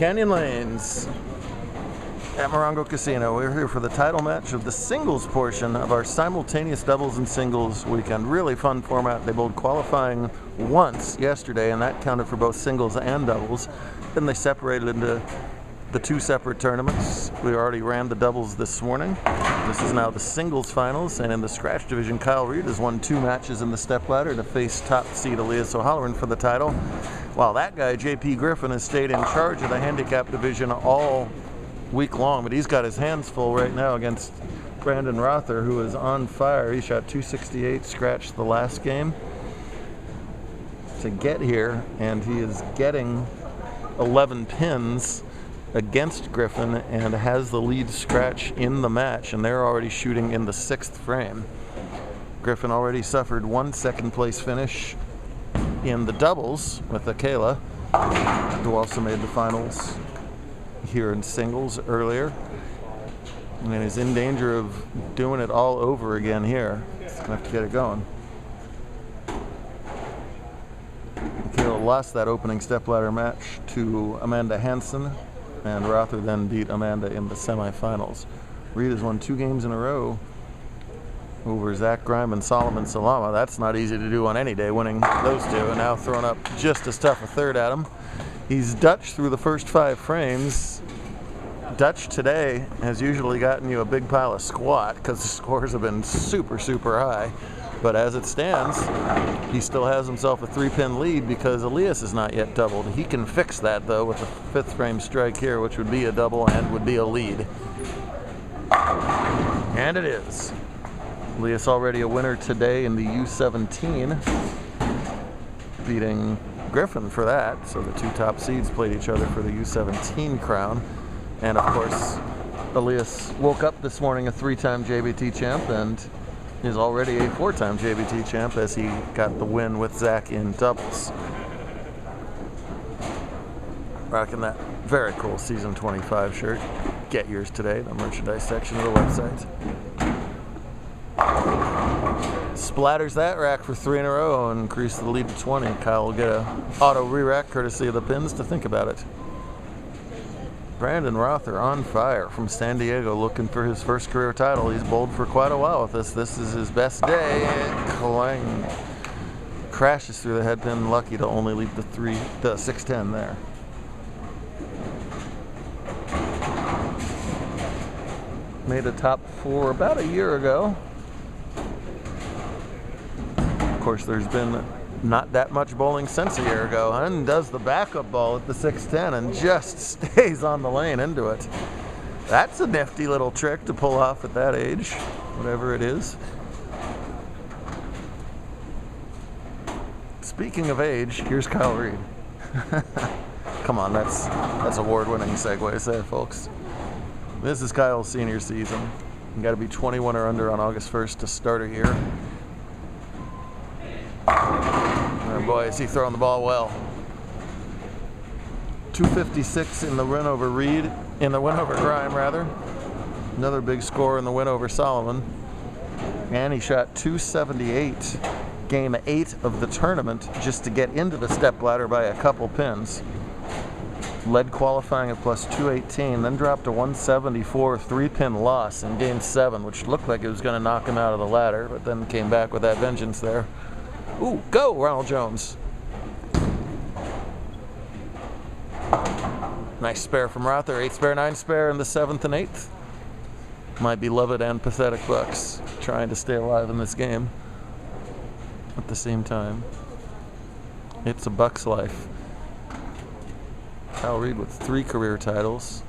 Canyon Lanes at Morongo Casino. We're here for the title match of the singles portion of our simultaneous doubles and singles weekend. Really fun format. They bowled qualifying once yesterday, and that counted for both singles and doubles. Then they separated into the two separate tournaments. We already ran the doubles this morning. This is now the singles finals, and in the scratch division, Kyle Reed has won 2 matches in the stepladder to face top seed Elias O'Halloran for the title, while that guy, JP Griffin, has stayed in charge of the handicap division all week long, but he's got his hands full right now against Brandon Rother, who is on fire. He shot 268, scratched the last game to get here, and he is getting 11 pins against Griffin and has the lead scratch in the match, and they're already shooting in the 6th frame. Griffin already suffered 1 second place finish in the doubles with Akela, who also made the finals here in singles earlier, and is in danger of doing it all over again here. He's gonna have to get it going. Akela lost that opening stepladder match to Amanda Hansen, and Rother then beat Amanda in the semifinals. Reed has won 2 games in a row over Zach Grime and Solomon Salama. That's not easy to do on any day, winning those two, and now throwing up just as tough a third at him. He's Dutch through the first 5 frames. Dutch today has usually gotten you a big pile of squat because the scores have been super, super high. But as it stands, he still has himself a 3-pin lead because Elias is not yet doubled. He can fix that, though, with a 5th frame strike here, which would be a double and would be a lead. And it is. Elias already a winner today in the U17, beating Griffin for that. So the 2 top seeds played each other for the U17 crown. And of course, Elias woke up this morning a 3-time JBT champ and is already a 4-time JBT champ as he got the win with Zach in doubles. Rocking that very cool Season 25 shirt. Get yours today, the merchandise section of the website. Splatters that rack for 3 in a row and increase the lead to 20. Kyle will get a auto re-rack courtesy of the pins to think about it. Brandon Rother on fire from San Diego, looking for his first career title. He's bowled for quite a while with this. This is his best day. Clang. Crashes through the head pin, lucky to only leave the 610 there. Made a top 4 about a year ago. Of course, there's been not that much bowling since a year ago. Undoes the backup ball at the 610 and just stays on the lane into it. That's a nifty little trick to pull off at that age, whatever it is. Speaking of age, here's Kyle Reed. Come on, that's award-winning segues there, folks. This is Kyle's senior season. You got to be 21 or under on August 1st to start a year. Oh boy, is he throwing the ball well. 256 in the win over Reed, in the win over Grime, rather. Another big score in the win over Solomon. And he shot 278, game 8 of the tournament, just to get into the stepladder by a couple pins. Led qualifying at plus 218, then dropped a 174 3-pin loss in game 7, which looked like it was going to knock him out of the ladder, but then came back with that vengeance there. Ooh, go, Ronald Jones. Nice spare from Rother. 8 spare, 9 spare in the 7th and 8th. My beloved and pathetic Bucks trying to stay alive in this game at the same time. It's a Bucks life. Kyle Reed with 3 career titles.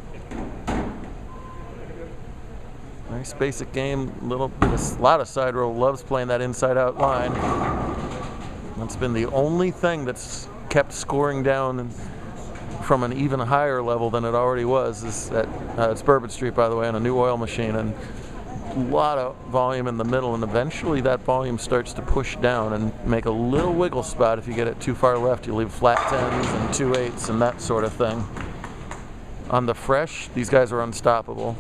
Nice basic game, a lot of side roll. Loves playing that inside-out line. That's been the only thing that's kept scoring down from an even higher level than it already was. It's Bourbon Street, by the way, on a new oil machine, and a lot of volume in the middle, and eventually that volume starts to push down and make a little wiggle spot. If you get it too far left, you leave flat 10s and 2/8s and that sort of thing. On the fresh, these guys are unstoppable.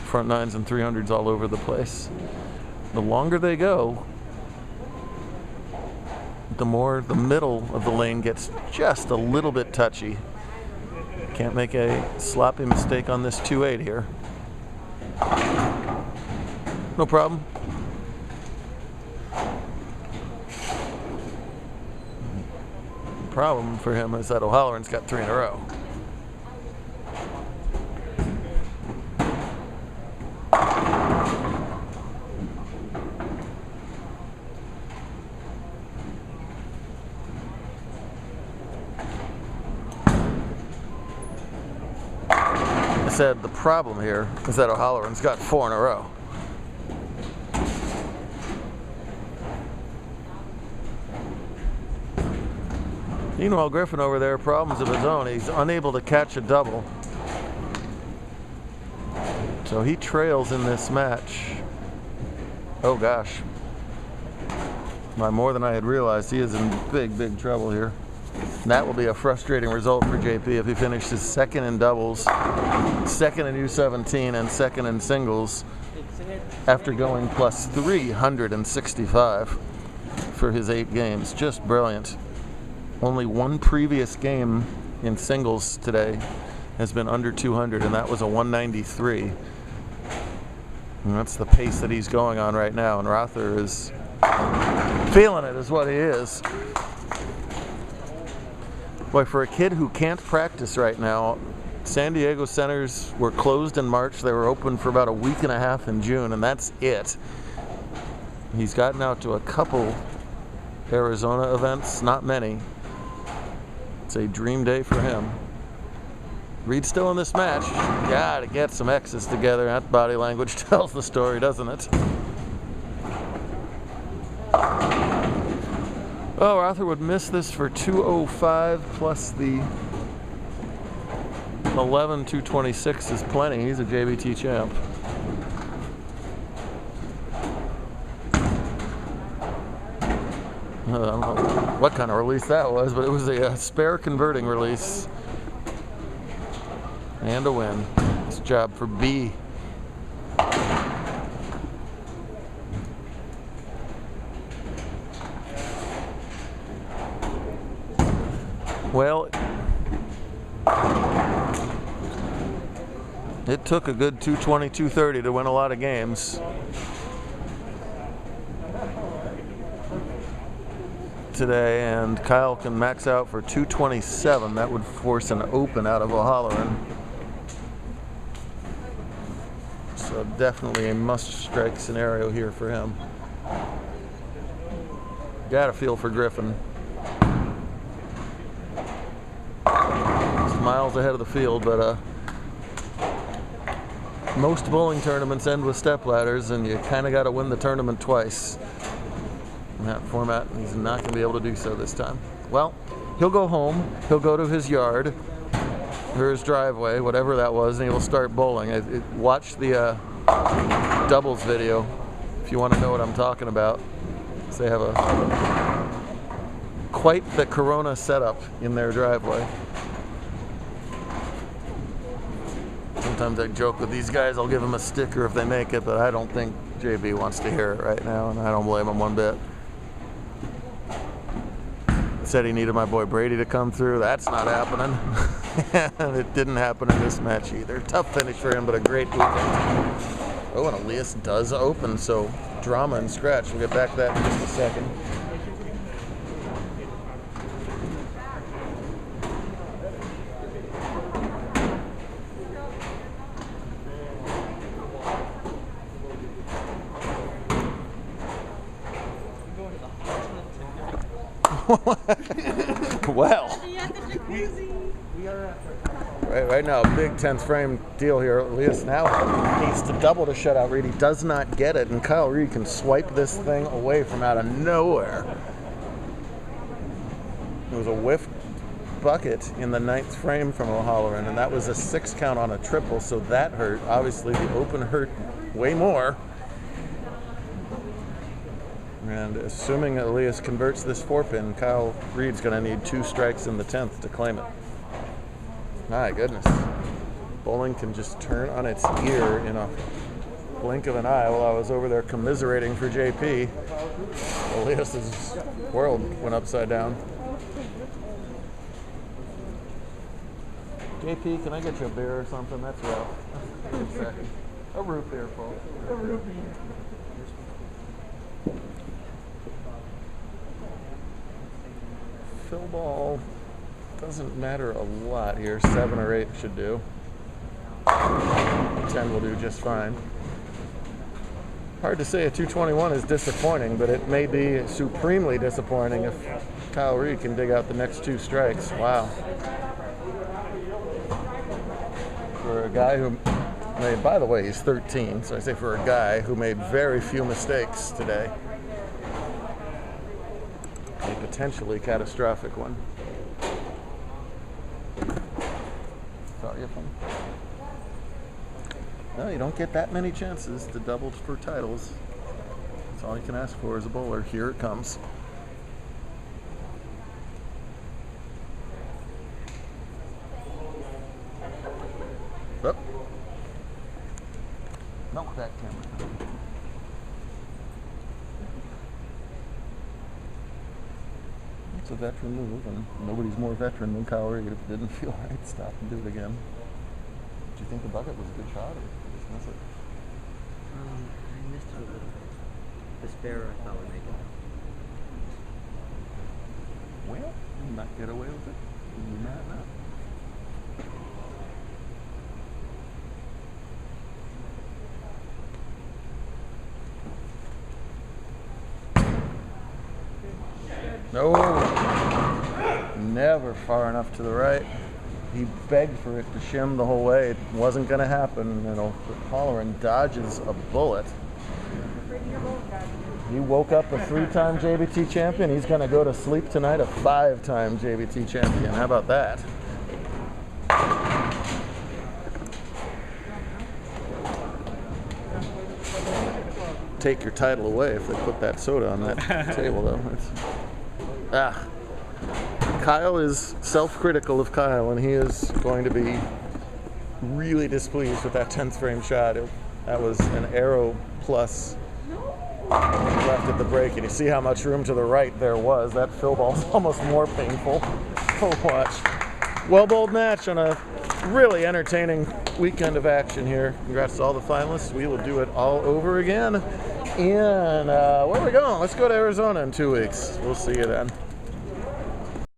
Front 9s and 300s all over the place. The longer they go, the more the middle of the lane gets just a little bit touchy. Can't make a sloppy mistake on this 2-8 here. No problem. The problem for him is that O'Halloran's got 3 in a row. I said the problem here is that O'Halloran's got 4 in a row. Meanwhile, Griffin over there, problems of his own. He's unable to catch a double. So he trails in this match. Oh gosh. By more than I had realized, he is in big, big trouble here. And that will be a frustrating result for JP if he finishes second in doubles, second in U17, and second in singles after going plus 365 for his 8 games. Just brilliant. Only one previous game in singles today has been under 200, and that was a 193. And that's the pace that he's going on right now, and Rother is feeling it, is what he is. Boy, for a kid who can't practice right now, San Diego centers were closed in March. They were open for about a week and a half in June, and that's it. He's gotten out to a couple Arizona events, not many. It's a dream day for him. Reed's still in this match. Gotta get some X's together. That body language tells the story, doesn't it? Oh, Rother would miss this for 205 plus the 11,226 is plenty. He's a JBT champ. I don't know what kind of release that was, but it was a spare converting release. And a win. Nice job for B. Well, it took a good 220, 230 to win a lot of games. Today, and Kyle can max out for 227. That would force an open out of O'Halloran. So definitely a must-strike scenario here for him. Got a feel for Griffin. He's miles ahead of the field, but most bowling tournaments end with stepladders, and you kind of got to win the tournament twice in that format, and he's not going to be able to do so this time. Well, he'll go home, he'll go to his yard, or his driveway, whatever that was, and he'll start bowling. Watch the doubles video if you want to know what I'm talking about. They have quite the Corona setup in their driveway. Sometimes I joke with these guys, I'll give them a sticker if they make it, but I don't think JB wants to hear it right now, and I don't blame him one bit. Said he needed my boy Brady to come through. That's not happening. And it didn't happen in this match either. Tough finish for him, but a great weekend. Oh, and Elias does open, so drama and scratch. We'll get back to that in just a second. Well, right now, a big 10th frame deal here. Elias now needs to double to shut out Reed. He does not get it, and Kyle Reed can swipe this thing away from out of nowhere. It was a whiff bucket in the 9th frame from O'Halloran, and that was a 6 count on a triple, so that hurt. Obviously, the open hurt way more. And assuming Elias converts this 4-pin, Kyle Reed's going to need 2 strikes in the 10th to claim it. My goodness. Bowling can just turn on its ear in a blink of an eye. While I was over there commiserating for JP, Elias's world went upside down. JP, can I get you a beer or something? That's rough. One second. A root beer, folks. A root beer. Fill ball doesn't matter a lot here. 7 or 8 should do. 10 will do just fine. Hard to say a 221 is disappointing, but it may be supremely disappointing if Kyle Reed can dig out the next 2 strikes. Wow. For a guy who made, by the way, he's 13, so I say for a guy who made very few mistakes today. A potentially catastrophic one. Sorry if I'm... No, you don't get that many chances to double for titles. That's all you can ask for as a bowler. Here it comes. Up. Milk that camera. It's a veteran move, and nobody's more veteran than Kyle Reed. If it didn't feel right, stop and do it again. Did you think the bucket was a good shot, or did you just miss it? I missed it a little bit. The spare I thought would make it. Well, you might get away with it. You might not. No, never far enough to the right. He begged for it to shim the whole way. It wasn't going to happen. You know, Holleran dodges a bullet. He woke up a 3-time JBT champion. He's going to go to sleep tonight a 5-time JBT champion. How about that? Take your title away if they put that soda on that table, though. Kyle is self-critical of Kyle, and he is going to be really displeased with that 10th frame shot. That was an arrow plus left at the break, and you see how much room to the right there was. That fill ball's almost more painful to watch. Well bowled match on a really entertaining weekend of action here. Congrats to all the finalists. We will do it all over again. And where are we going? Let's go to Arizona in 2 weeks. We'll see you then.